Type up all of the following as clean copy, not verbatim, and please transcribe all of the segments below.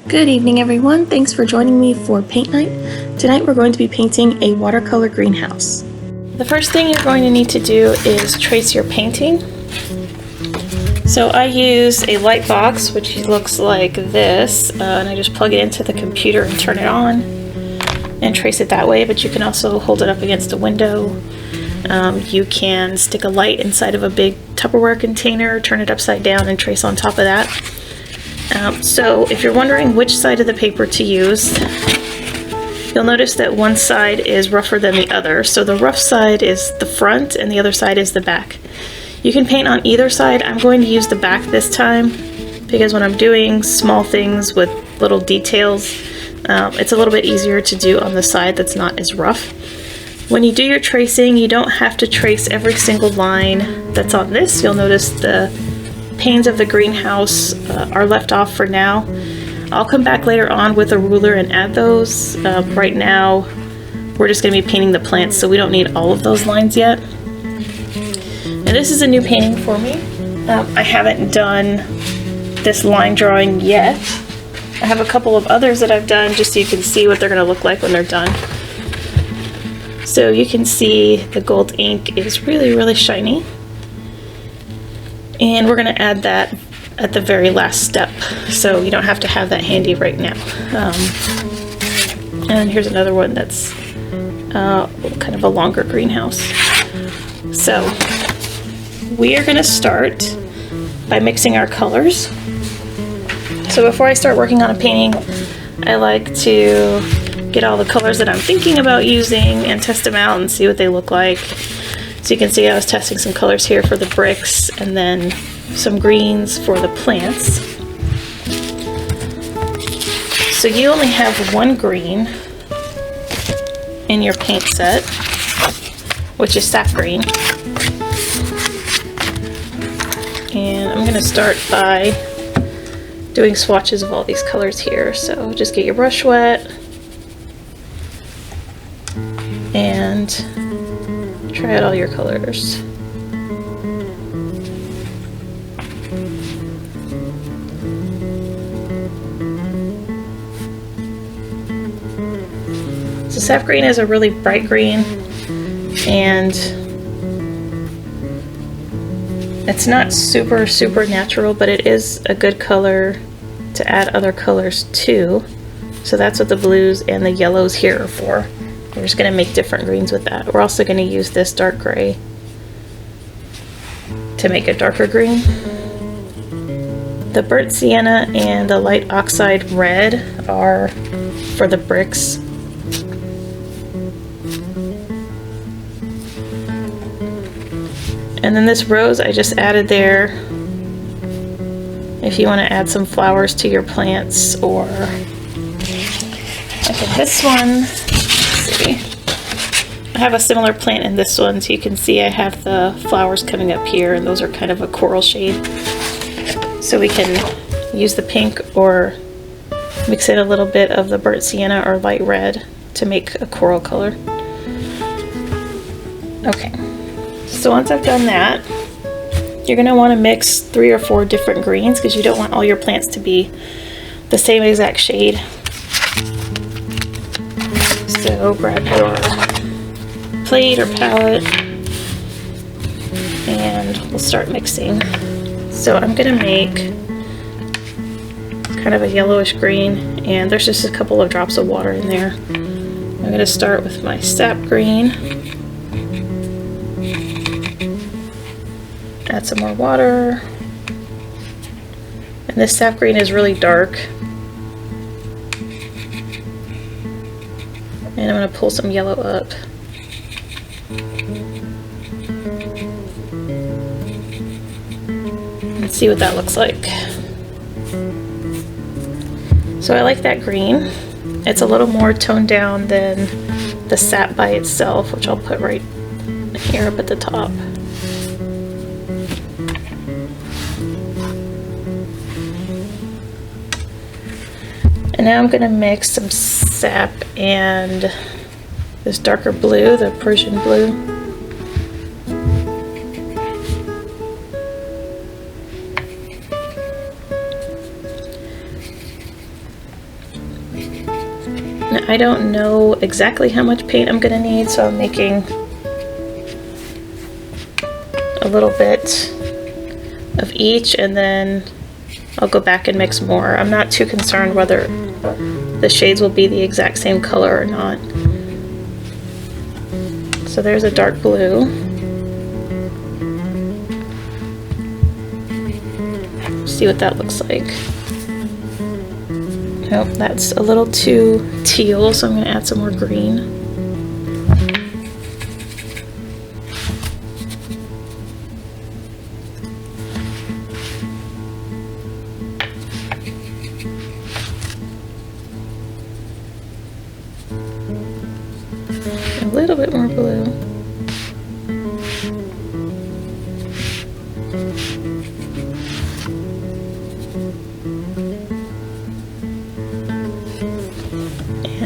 Good evening everyone, thanks for joining me for paint night. Tonight we're going to be painting a watercolor greenhouse. The first thing you're going to need to do is trace your painting. So I use a light box which looks like this, and I just plug it into the computer and turn it on and trace it that way, but you can also hold it up against a window. You can stick a light inside of a big Tupperware container, turn it upside down and trace on top of that. So if you're wondering which side of the paper to use, you'll notice that one side is rougher than the other. So the rough side is the front and the other side is the back. You can paint on either side. I'm going to use the back this time because when I'm doing small things with little details, it's a little bit easier to do on the side that's not as rough. When you do your tracing, you don't have to trace every single line that's on this. You'll notice the panes of the greenhouse are left off for now. I'll come back later on with a ruler and add those. Right now we're just going to be painting the plants, so we don't need all of those lines yet. And this is a new painting for me. I haven't done this line drawing yet. I have a couple of others that I've done just so you can see what they're going to look like when they're done. So you can see the gold ink is really shiny. And we're going to add that at the very last step, so you don't have to have that handy right now. And here's another one that's kind of a longer greenhouse. So we are going to start by mixing our colors. So before I start working on a painting, I like to get all the colors that I'm thinking about using and test them out and see what they look like. So you can see I was testing some colors here for the bricks and then some greens for the plants. So you only have one green in your paint set, which is sap green. And I'm going to start by doing swatches of all these colors here. So just get your brush wet and try out all your colors. So sap green is a really bright green, and it's not super natural, but it is a good color to add other colors to. So that's what the blues and the yellows here are for. We're just going to make different greens with that. We're also going to use this dark gray to make a darker green. The burnt sienna and the light oxide red are for the bricks. And then this rose I just added there if you want to add some flowers to your plants, or like in this one. I have a similar plant in this one, so you can see I have the flowers coming up here, and those are kind of a coral shade. So we can use the pink or mix in a little bit of the burnt sienna or light red to make a coral color. Okay, so once I've done that, you're going to want to mix 3 or 4 different greens because you don't want all your plants to be the same exact shade. So grab your plate or palette and we'll start mixing. So I'm going to make kind of a yellowish green, and there's just a couple of drops of water in there. I'm going to start with my sap green, add some more water, and this sap green is really dark. And I'm going to pull some yellow up. And see what that looks like. So I like that green. It's a little more toned down than the sap by itself, which I'll put right here up at the top. And now I'm going to mix some sap and this darker blue, the Persian blue. I don't know exactly how much paint I'm gonna need, so I'm making a little bit of each, and then I'll go back and mix more. I'm not too concerned whether the shades will be the exact same color or not. So there's a dark blue. See what that looks like. Nope, that's a little too teal, so I'm going to add some more green. A little bit more blue.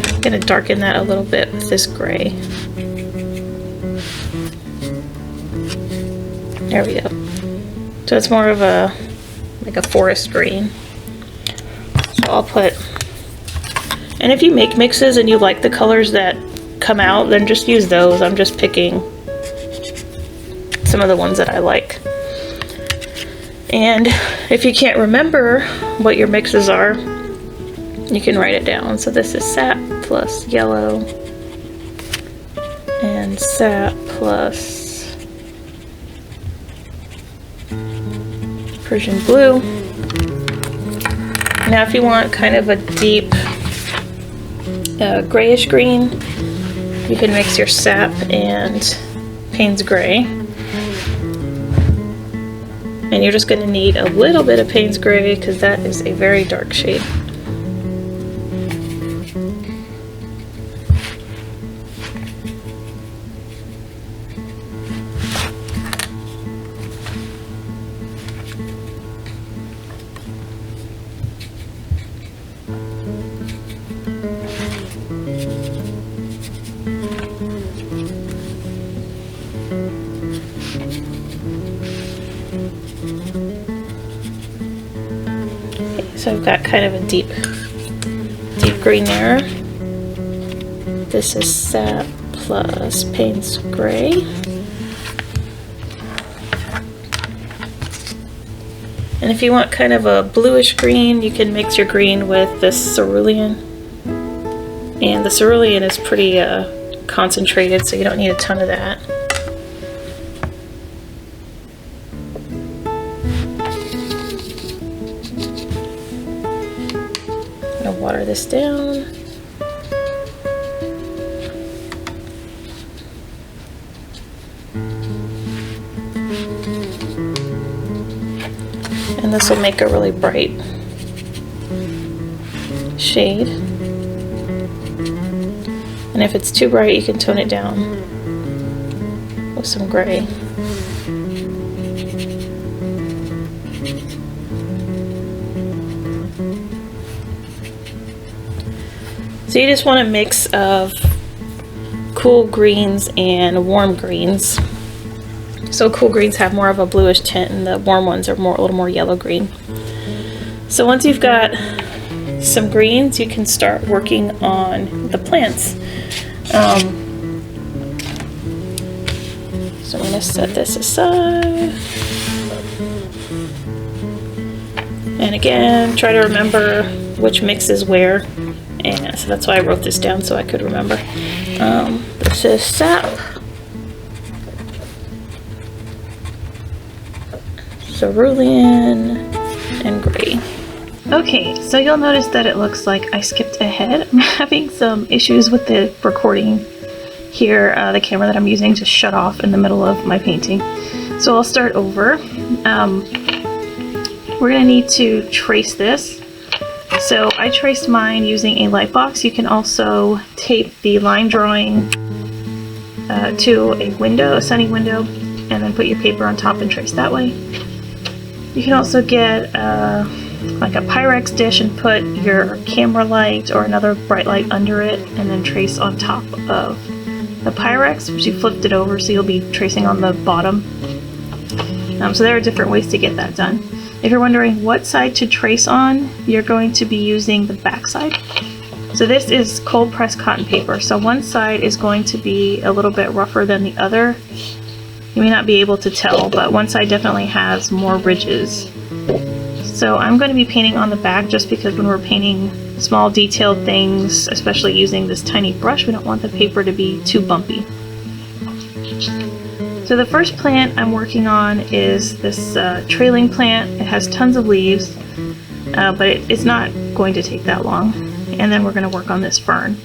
I'm going to darken that a little bit with this gray. There we go. So it's more of a, like a forest green. So I'll put, and if you make mixes and you like the colors that come out, then just use those. I'm just picking some of the ones that I like. And if you can't remember what your mixes are, you can write it down. So this is sap plus yellow and sap plus Persian blue. Now if you want kind of a deep grayish green, you can mix your sap and Payne's Gray. And you're just going to need a little bit of Payne's Gray because that is a very dark shade. So I've got kind of a deep green there. This is sap plus Payne's Gray. And if you want kind of a bluish green, you can mix your green with this cerulean. And the cerulean is pretty concentrated, so you don't need a ton of that. I'm gonna water this down. And this will make a really bright shade. And if it's too bright, you can tone it down with some gray. So you just want a mix of cool greens and warm greens. So cool greens have more of a bluish tint and the warm ones are a little more yellow green. So once you've got some greens, you can start working on the plants. So I'm going to set this aside. And again, try to remember which mix is where. And so that's why I wrote this down so I could remember. This is sap, cerulean, and gray. Okay, so you'll notice that it looks like I skipped ahead. I'm having some issues with the recording here. The camera that I'm using just shut off in the middle of my painting. So I'll start over. We're going to need to trace this. So I traced mine using a light box. You can also tape the line drawing to a window, a sunny window, and then put your paper on top and trace that way. You can also get like a Pyrex dish and put your camera light or another bright light under it and then trace on top of the Pyrex, which you flipped it over so you'll be tracing on the bottom. So there are different ways to get that done. If you're wondering what side to trace on, you're going to be using the back side. So this is cold pressed cotton paper. So one side is going to be a little bit rougher than the other. You may not be able to tell, but one side definitely has more ridges. So I'm going to be painting on the back just because when we're painting small detailed things, especially using this tiny brush, we don't want the paper to be too bumpy. So the first plant I'm working on is this trailing plant. It has tons of leaves, but it's not going to take that long. And then we're going to work on this fern.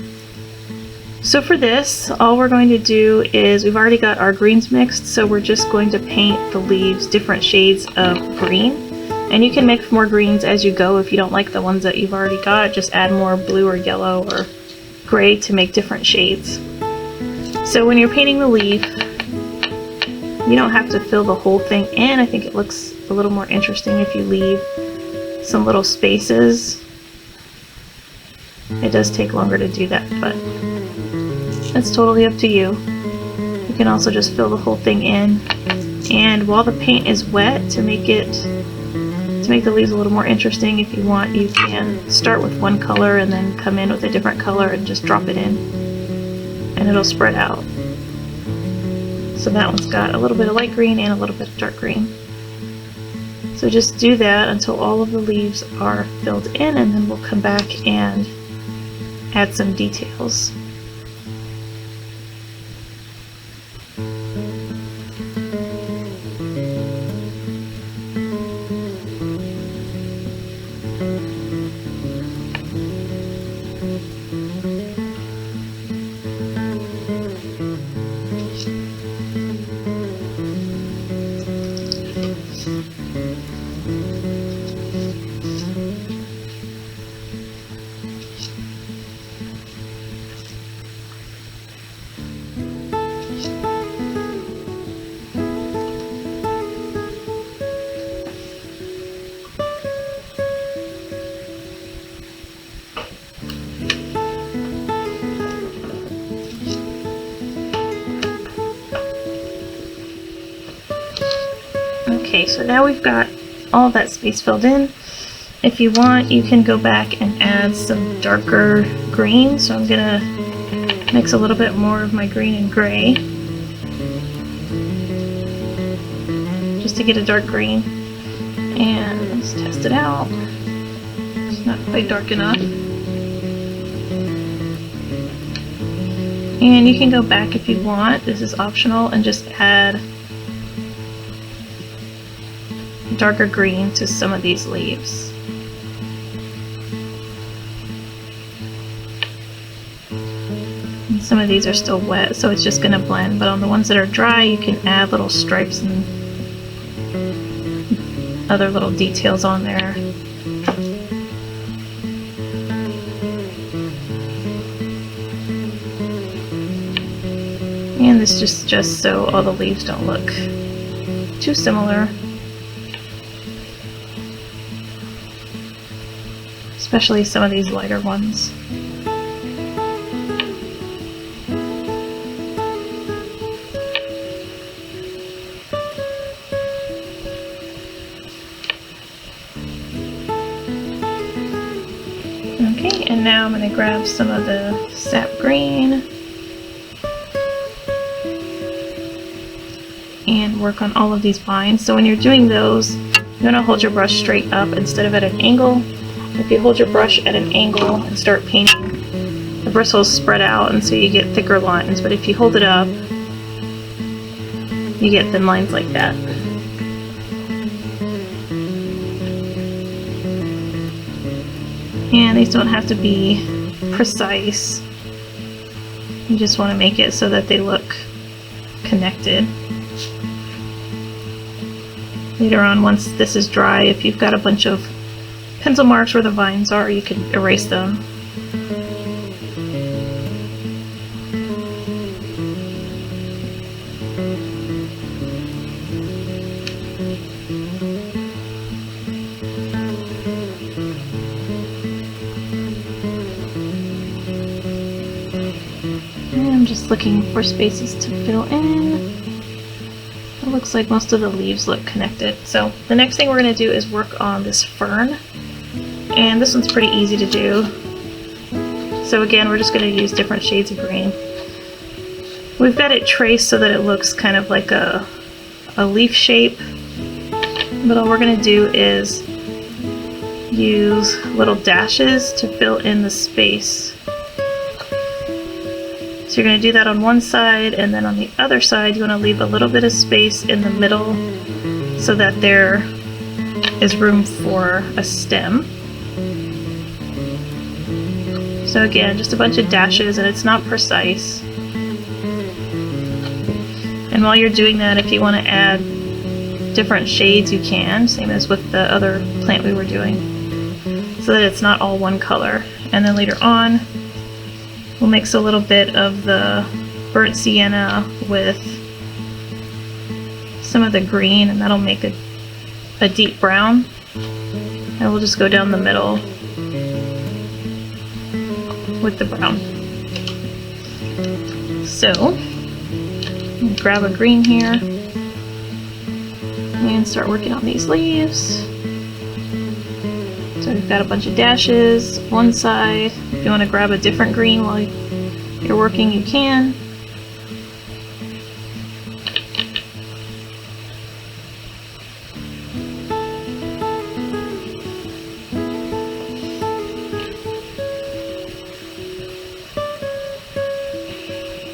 So for this, all we're going to do is, we've already got our greens mixed, so we're just going to paint the leaves different shades of green. And you can mix more greens as you go. If you don't like the ones that you've already got, just add more blue or yellow or gray to make different shades. So when you're painting the leaf, you don't have to fill the whole thing in. I think it looks a little more interesting if you leave some little spaces. It does take longer to do that, but it's totally up to you. You can also just fill the whole thing in. And while the paint is wet, to make the leaves a little more interesting, if you want, you can start with one color and then come in with a different color and just drop it in. And it'll spread out. So that one's got a little bit of light green and a little bit of dark green. So just do that until all of the leaves are filled in, and then we'll come back and add some details. Okay, so now we've got all that space filled in. If you want, you can go back and add some darker green. So I'm gonna mix a little bit more of my green and gray, just to get a dark green. And let's test it out. It's not quite dark enough. And you can go back if you want, this is optional, and just add darker green to some of these leaves. And some of these are still wet, so it's just going to blend, but on the ones that are dry, you can add little stripes and other little details on there. And this just so all the leaves don't look too similar. Especially some of these lighter ones. Okay, and now I'm going to grab some of the sap green and work on all of these vines. So when you're doing those, you want to hold your brush straight up instead of at an angle. If you hold your brush at an angle and start painting, the bristles spread out and so you get thicker lines, but if you hold it up, you get thin lines like that. And these don't have to be precise. You just want to make it so that they look connected. Later on, once this is dry, if you've got a bunch of pencil marks where the vines are, you can erase them. And I'm just looking for spaces to fill in. It looks like most of the leaves look connected. So the next thing we're going to do is work on this fern. And this one's pretty easy to do. So again, we're just going to use different shades of green. We've got it traced so that it looks kind of like a leaf shape, but all we're going to do is use little dashes to fill in the space. So you're going to do that on one side, and then on the other side you want to leave a little bit of space in the middle so that there is room for a stem. So again, just a bunch of dashes, and it's not precise. And while you're doing that, if you want to add different shades, you can, same as with the other plant we were doing, so that it's not all one color. And then later on, we'll mix a little bit of the burnt sienna with some of the green, and that'll make a deep brown. And we'll just go down the middle with the brown. So, grab a green here and start working on these leaves. So we've got a bunch of dashes one side. If you want to grab a different green while you're working, you can.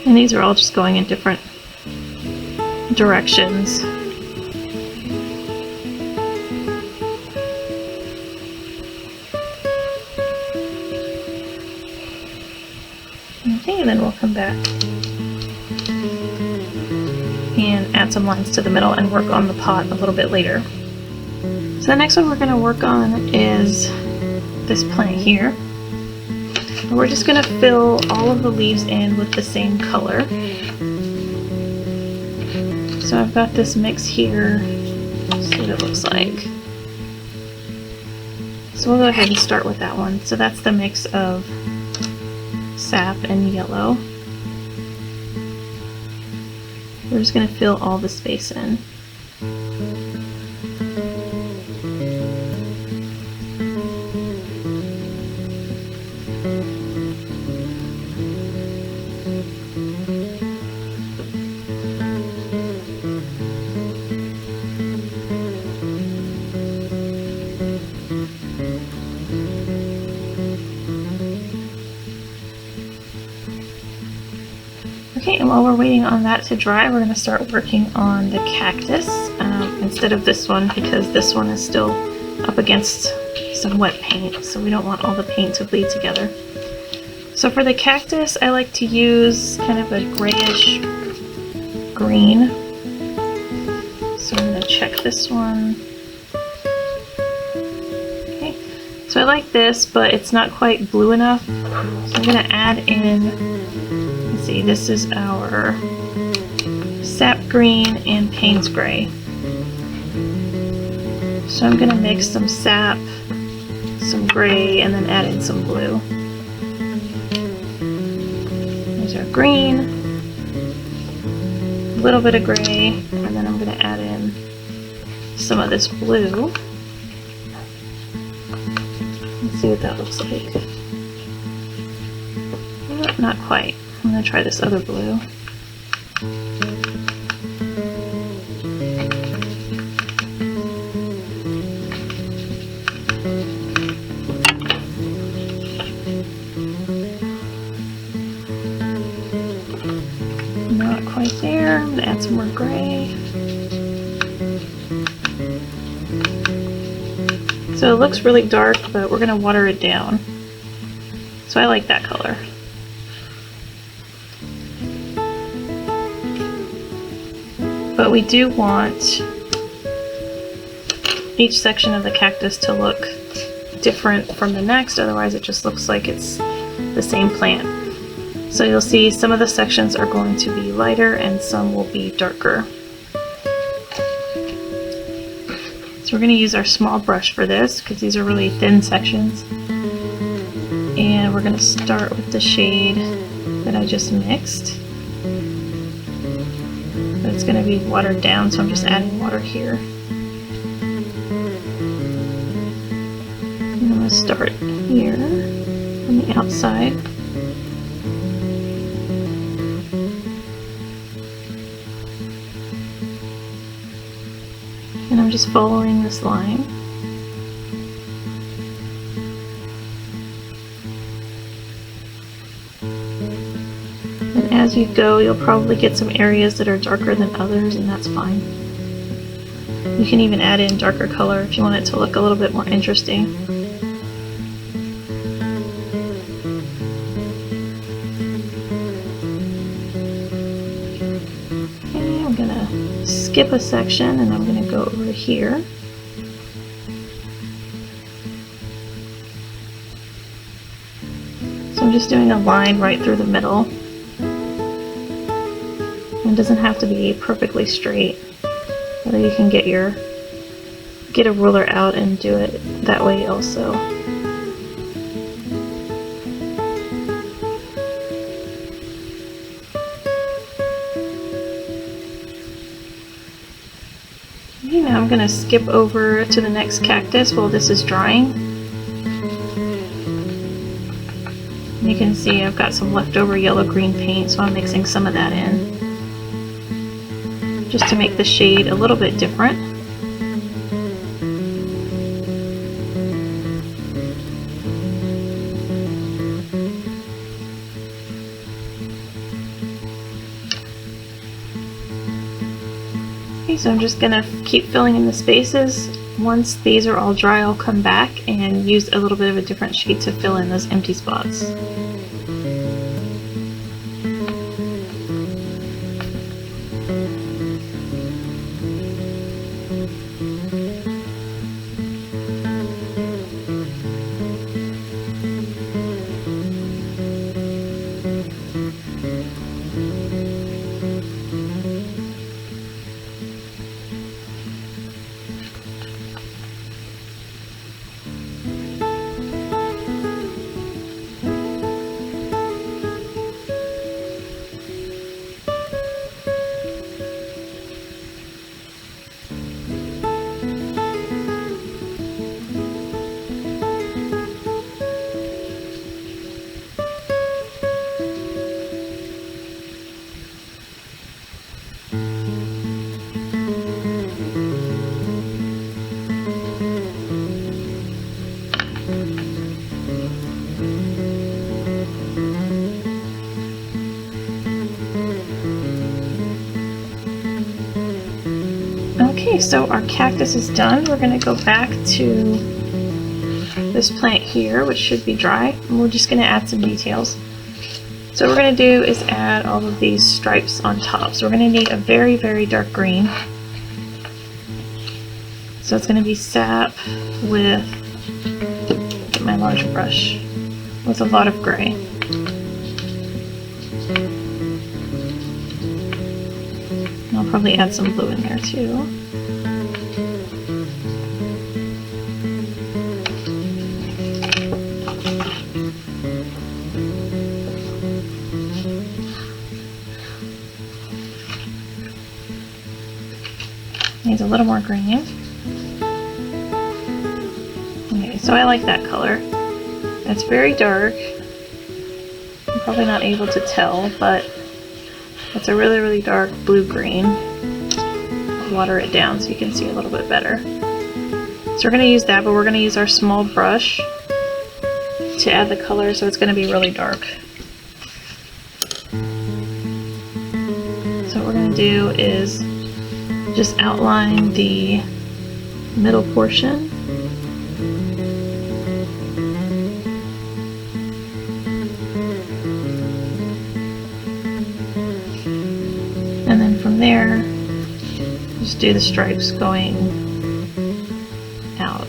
And these are all just going in different directions. Okay, and then we'll come back and add some lines to the middle and work on the pot a little bit later. So the next one we're going to work on is this plant here. We're just going to fill all of the leaves in with the same color. So I've got this mix here. Let's see what it looks like. So we'll go ahead and start with that one. So that's the mix of sap and yellow. We're just going to fill all the space in. Okay, and while we're waiting on that to dry, we're going to start working on the cactus instead of this one, because this one is still up against some wet paint, so we don't want all the paint to bleed together. So for the cactus, I like to use kind of a grayish green. So I'm going to check this one. Okay, so I like this, but it's not quite blue enough, so I'm going to add in, see, this is our sap green and Payne's gray. So I'm going to mix some sap, some gray, and then add in some blue. There's our green, a little bit of gray, and then I'm going to add in some of this blue. Let's see what that looks like. Oh, not quite. I'm going to try this other blue. Not quite there. I'm going to add some more gray. So it looks really dark, but we're going to water it down. So I like that color. But we do want each section of the cactus to look different from the next, otherwise it just looks like it's the same plant. So you'll see some of the sections are going to be lighter and some will be darker. So we're going to use our small brush for this because these are really thin sections. And we're going to start with the shade that I just mixed. It's going to be watered down, so I'm just adding water here. And I'm going to start here on the outside. just following this line. And as you go, you'll probably get some areas that are darker than others, and that's fine. You can even add in darker color if you want it to look a little bit more interesting. Okay, I'm gonna skip a section and I'm gonna go over here. So I'm just doing a line right through the middle. It doesn't have to be perfectly straight. Or you can get a ruler out and do it that way also. Okay, now I'm going to skip over to the next cactus while this is drying. You can see I've got some leftover yellow-green paint, so I'm mixing some of that in, just to make the shade a little bit different. Okay, so I'm just going to keep filling in the spaces. Once these are all dry, I'll come back and use a little bit of a different shade to fill in those empty spots. Okay, so our cactus is done. We're going to go back to this plant here, which should be dry, and we're just going to add some details. So what we're going to do is add all of these stripes on top. So we're going to need a very, very dark green. So it's going to be sap with, get my large brush, with a lot of gray. And I'll probably add some blue in there too. Needs a little more green. Okay, so I like that color. It's very dark. I'm probably not able to tell, but it's a really, really dark blue-green. I'll water it down so you can see a little bit better. So we're going to use that, but we're going to use our small brush to add the color, so it's going to be really dark. So what we're going to do is just outline the middle portion. And then from there, just do the stripes going out.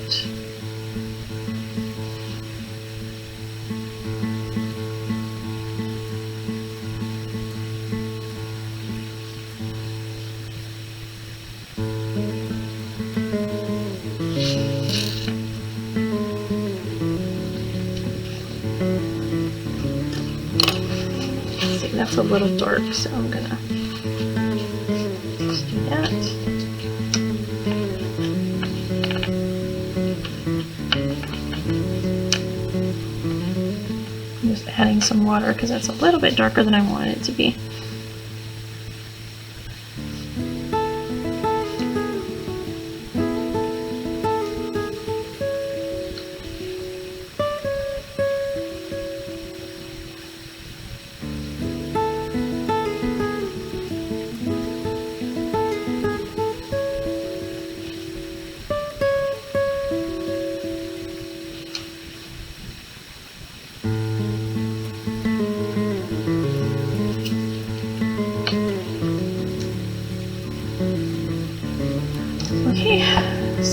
That's a little dark, so I'm gonna just do that. I'm just adding some water because that's a little bit darker than I wanted it to be.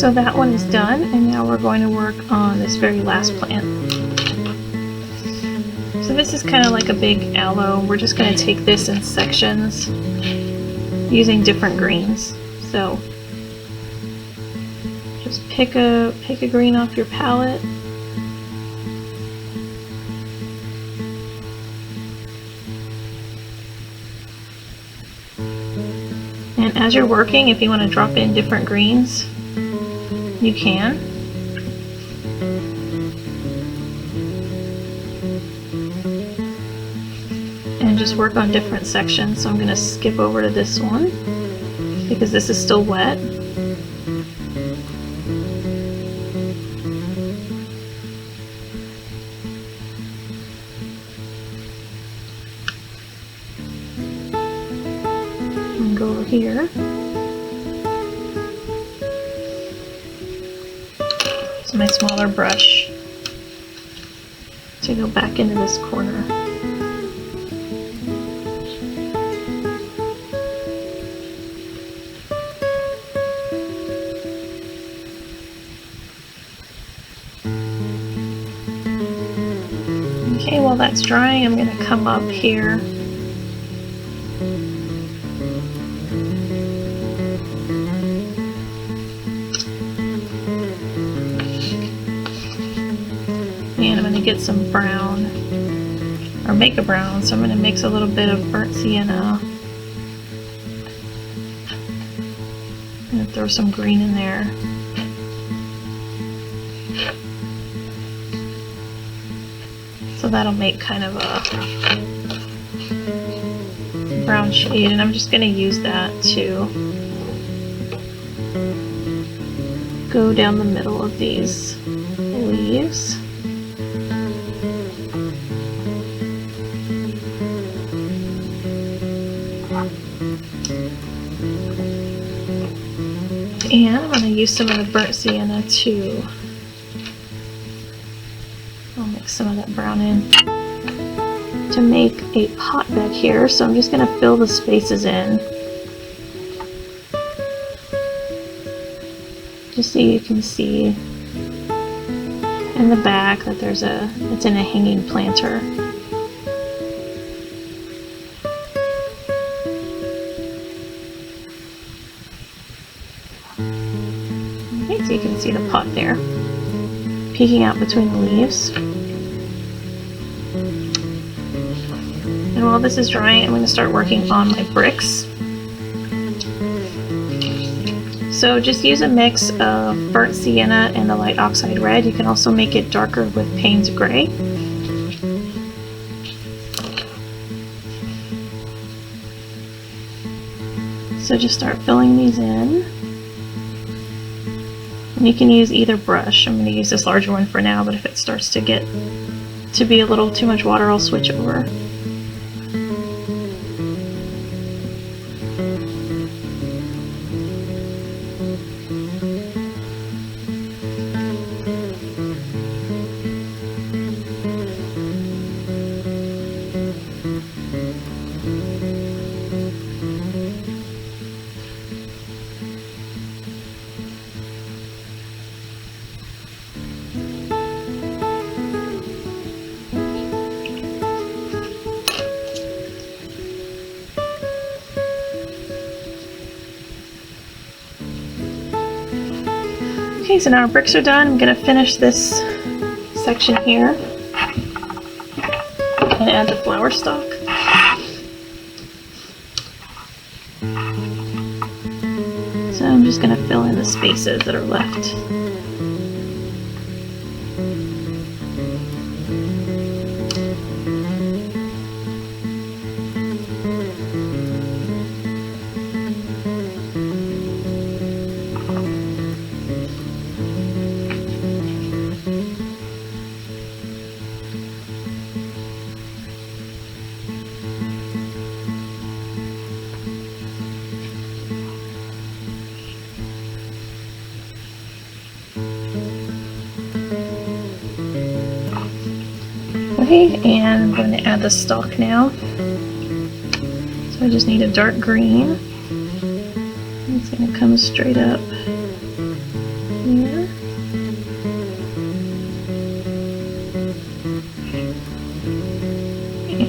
So that one is done, and now we're going to work on this very last plant. So this is kind of like a big aloe. We're just going to take this in sections using different greens. So just pick a green off your palette. And as you're working, if you want to drop in different greens, you can. And just work on different sections. So I'm going to skip over to this one because this is still wet. And go over here. Use my smaller brush to go back into this corner. Okay, while that's drying, I'm going to come up here and I'm going to get some brown, or make a brown, so I'm going to mix a little bit of burnt sienna. I'm going to throw some green in there. So that'll make kind of a brown shade, and I'm just going to use that to go down the middle of these leaves. And I'm going to use some of the burnt sienna to mix some of that brown in to make a pot back here. So I'm just going to fill the spaces in just so you can see in the back that it's in a hanging planter. Okay, so you can see the pot there peeking out between the leaves. And while this is drying, I'm going to start working on my bricks. So just use a mix of burnt sienna and the light oxide red. You can also make it darker with Payne's gray. So just start filling these in. And you can use either brush. I'm going to use this larger one for now, but if it starts to get to be a little too much water, I'll switch over. Okay, so now our bricks are done. I'm going to finish this section here and add the flower stalk. So I'm just going to fill in the spaces that are left. Okay, and I'm going to add the stalk now. So I just need a dark green. It's going to come straight up here.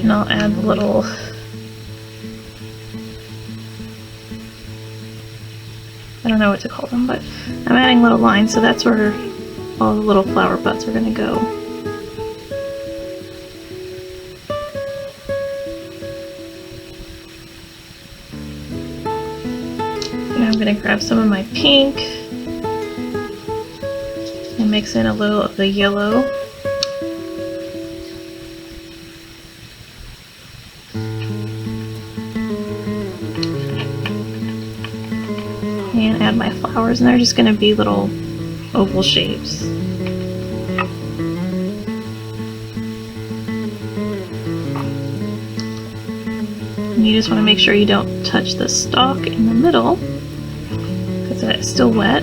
And I'll add the little I don't know what to call them, but I'm adding little lines, so that's where all the little flower buds are going to go. And I'm going to grab some of my pink and mix in a little of the yellow. And add my flowers, and they're just going to be little oval shapes. And you just want to make sure you don't touch the stalk in the middle because it's still wet.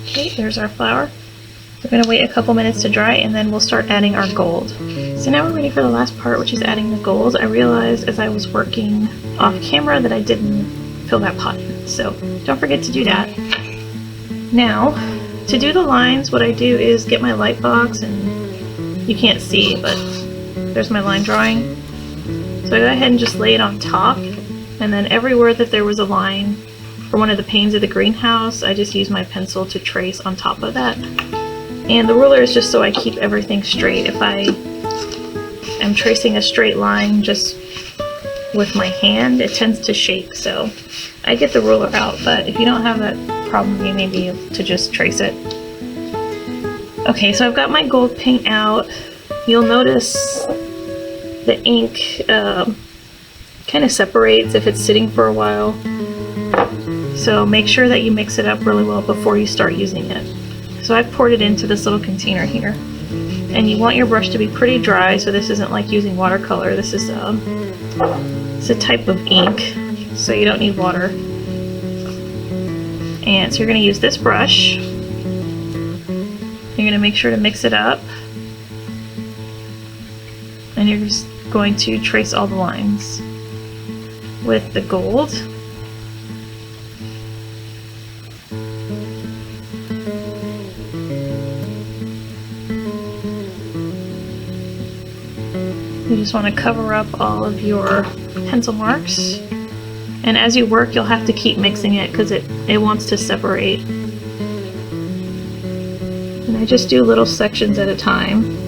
Okay, there's our flower. We're going to wait a couple minutes to dry, and then we'll start adding our gold. So now we're ready for the last part, which is adding the gold. I realized as I was working off camera that I didn't fill that pot in, so don't forget to do that. Now, to do the lines, what I do is get my light box, and you can't see, but there's my line drawing. So I go ahead and just lay it on top, and then everywhere that there was a line for one of the panes of the greenhouse, I just use my pencil to trace on top of that. And the ruler is just so I keep everything straight. If I am tracing a straight line just with my hand, it tends to shake, so I get the ruler out, but if you don't have that problem, you may be able to just trace it. Okay, so I've got my gold paint out. You'll notice the ink kind of separates if it's sitting for a while, so make sure that you mix it up really well before you start using it. So I've poured it into this little container here, and you want your brush to be pretty dry, so this isn't like using watercolor. This is it's a type of ink, so you don't need water. And so you're going to use this brush. You're going to make sure to mix it up, and you're just going to trace all the lines with the gold. You just want to cover up all of your pencil marks, and as you work you'll have to keep mixing it because it wants to separate. And I just do little sections at a time.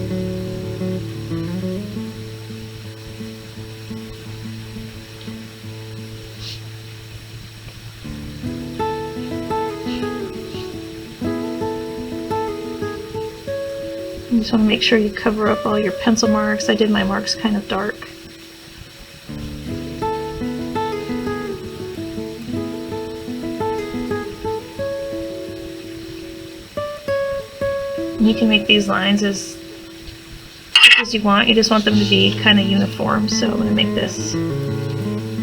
You just want to make sure you cover up all your pencil marks. I did my marks kind of dark. And you can make these lines as thick as you want. You just want them to be kind of uniform. So I'm going to make this a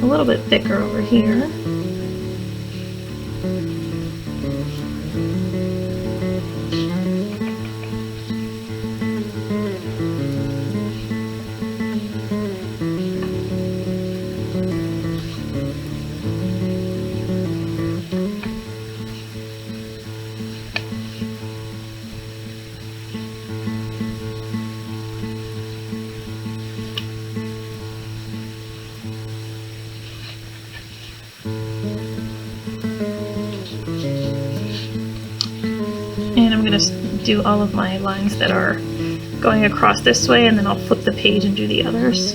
little bit thicker over here. And I'm going to do all of my lines that are going across this way, and then I'll flip the page and do the others.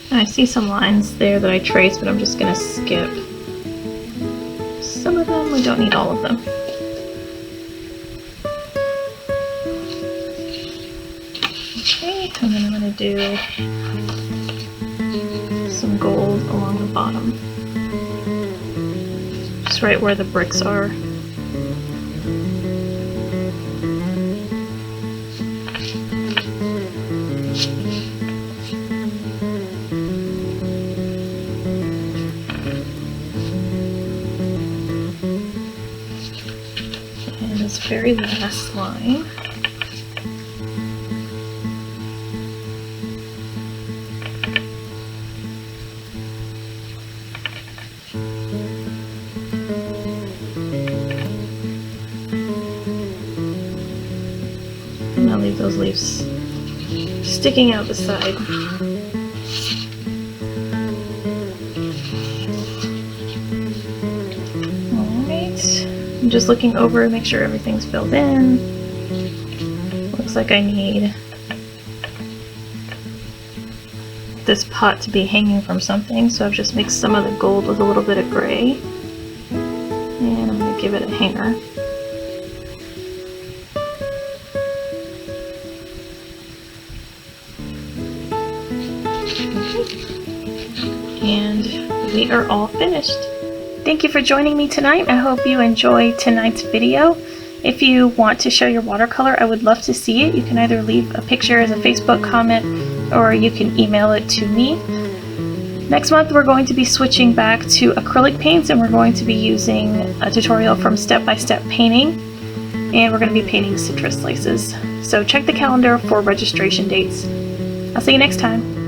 I see some lines there that I traced, but I'm just going to skip some of them. We don't need all of them. Okay, and then I'm going to do marks right where the bricks are. And this very last line. And I'll leave those leaves sticking out the side. Alright, I'm just looking over to make sure everything's filled in. Looks like I need this pot to be hanging from something, so I've just mixed some of the gold with a little bit of gray. And I'm going to give it a hanger. And we are all finished. Thank you for joining me tonight. I hope you enjoyed tonight's video. If you want to show your watercolor, I would love to see it. You can either leave a picture as a Facebook comment or you can email it to me. Next month we're going to be switching back to acrylic paints, and we're going to be using a tutorial from Step by Step Painting, and we're going to be painting citrus laces. So check the calendar for registration dates. I'll see you next time.